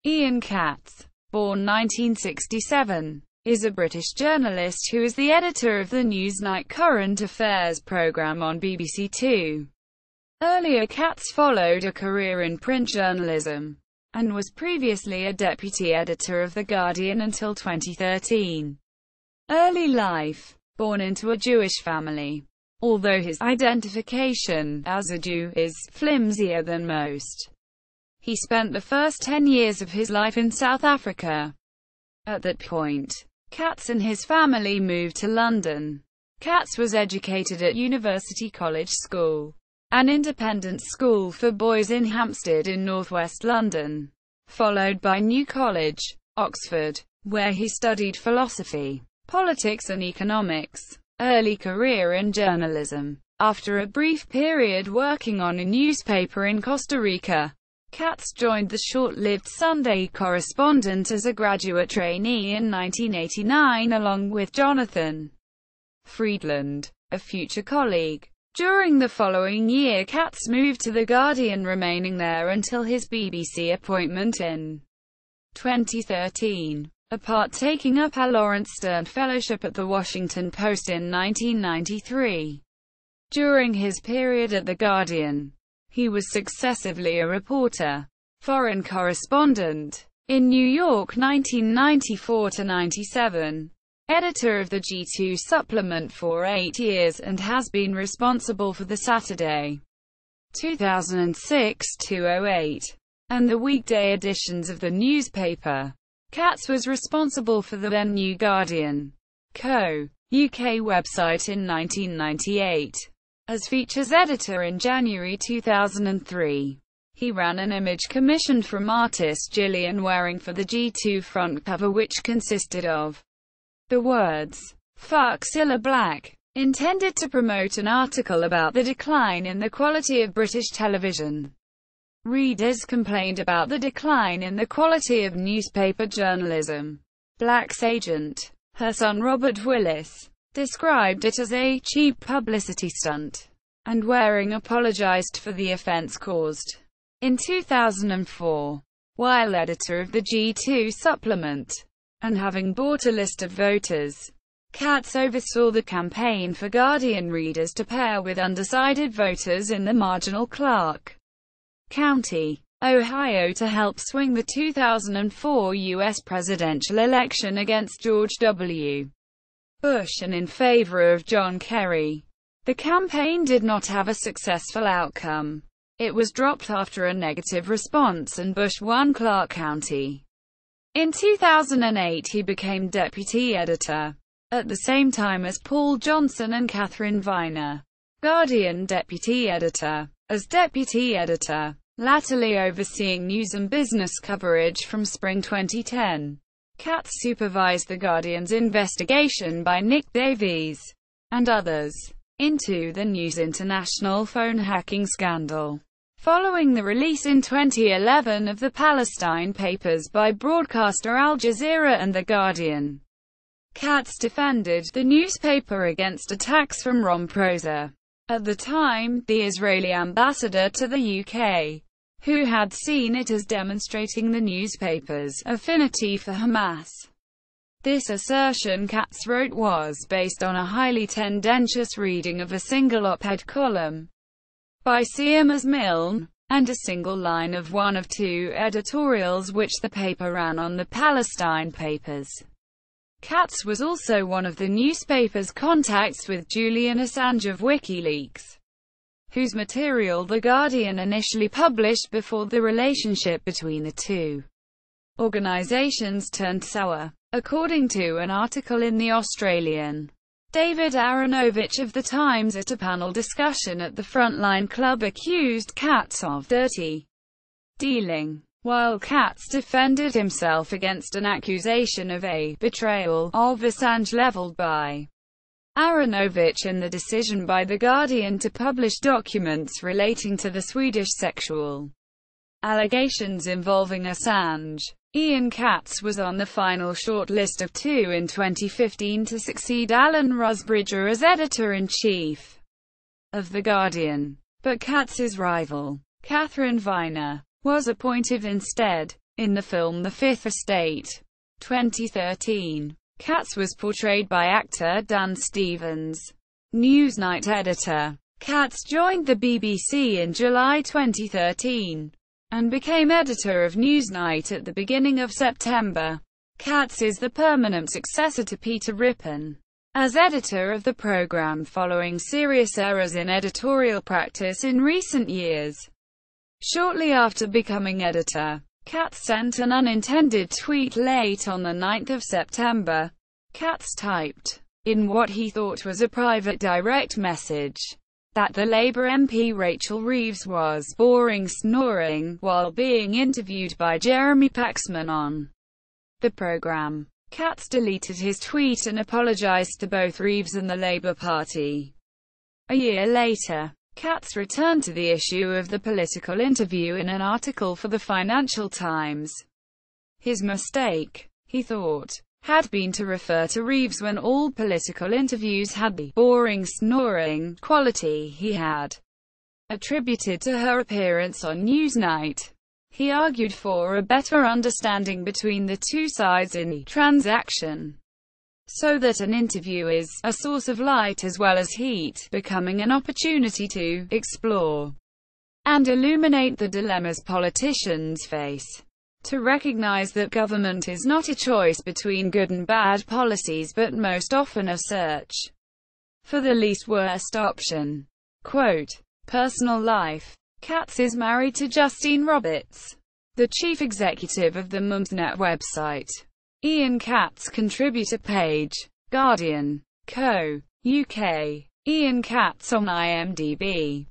Ian Katz, born 1967, is a British journalist who is the editor of the Newsnight current affairs programme on BBC Two. Earlier Katz followed a career in print journalism, and was previously a deputy editor of The Guardian until 2013. Early life. Born into a Jewish family. Although his identification as a Jew is flimsier than most, he spent the first 10 years of his life in South Africa. At that point, Katz and his family moved to London. Katz was educated at University College School, an independent school for boys in Hampstead in northwest London, followed by New College, Oxford, where he studied philosophy, politics and economics. Early career in journalism. After a brief period working on a newspaper in Costa Rica, Katz joined the short-lived Sunday Correspondent as a graduate trainee in 1989 along with Jonathan Freedland, a future colleague. During the following year Katz moved to The Guardian, remaining there until his BBC appointment in 2013. Apart taking up a Lawrence Stern Fellowship at The Washington Post in 1993. During his period at The Guardian, he was successively a reporter, foreign correspondent, in New York 1994–97, editor of the G2 supplement for 8 years and has been responsible for the Saturday 2006–08, and the weekday editions of the newspaper. Katz was responsible for the then New Guardian Co. UK website in 1998. As features editor in January 2003, he ran an image commissioned from artist Gillian Waring for the G2 front cover, which consisted of the words, "Fuck Cilla Black," intended to promote an article about the decline in the quality of British television. Readers complained about the decline in the quality of newspaper journalism. Black's agent, her son Robert Willis, described it as a cheap publicity stunt, and Waring apologised for the offence caused. In 2004, while editor of the G2 supplement, and having bought a list of voters, Katz oversaw the campaign for Guardian readers to pair with undecided voters in the marginal Clark County, Ohio to help swing the 2004 U.S. presidential election against George W. Bush and in favor of John Kerry. The campaign did not have a successful outcome. It was dropped after a negative response and Bush won Clark County. In 2008 he became deputy editor, at the same time as Paul Johnson and Catherine Viner. Guardian deputy editor. As deputy editor, latterly overseeing news and business coverage from spring 2010, Katz supervised The Guardian's investigation by Nick Davies and others into the News International phone hacking scandal. Following the release in 2011 of the Palestine Papers by broadcaster Al Jazeera and The Guardian, Katz defended the newspaper against attacks from Ramaphosa, at the time, the Israeli ambassador to the UK, who had seen it as demonstrating the newspaper's affinity for Hamas. This assertion, Katz wrote, was based on a highly tendentious reading of a single op-ed column by Seamus Milne, and a single line of one of two editorials which the paper ran on the Palestine Papers. Katz was also one of the newspaper's contacts with Julian Assange of WikiLeaks, whose material The Guardian initially published before the relationship between the two organizations turned sour. According to an article in The Australian, David Aaronovitch of The Times at a panel discussion at the Frontline Club accused Katz of dirty dealing, while Katz defended himself against an accusation of a betrayal of Assange levelled by Aaronovitch in the decision by The Guardian to publish documents relating to the Swedish sexual allegations involving Assange. Ian Katz was on the final shortlist of two in 2015 to succeed Alan Rusbridger as editor-in-chief of The Guardian, but Katz's rival, Catherine Viner, was appointed instead. In the film The Fifth Estate, 2013, Katz was portrayed by actor Dan Stevens. Newsnight editor Katz joined the BBC in July 2013, and became editor of Newsnight at the beginning of September. Katz is the permanent successor to Peter Rippon as editor of the programme following serious errors in editorial practice in recent years. Shortly after becoming editor, Katz sent an unintended tweet late on the 9th of September. Katz typed in what he thought was a private direct message that the Labour MP Rachel Reeves was boring snoring while being interviewed by Jeremy Paxman on the programme. Katz deleted his tweet and apologised to both Reeves and the Labour Party. A year later, Katz returned to the issue of the political interview in an article for the Financial Times. His mistake, he thought, had been to refer to Reeves when all political interviews had the boring snoring quality he had attributed to her appearance on Newsnight. He argued for a better understanding between the two sides in the transaction, so that an interview is a source of light as well as heat, becoming an opportunity to explore and illuminate the dilemmas politicians face, to recognize that government is not a choice between good and bad policies but most often a search for the least worst option. Quote, personal life. Katz is married to Justine Roberts, the chief executive of the Mumsnet website. Ian Katz contributor page. Guardian. Co. UK. Ian Katz on IMDb.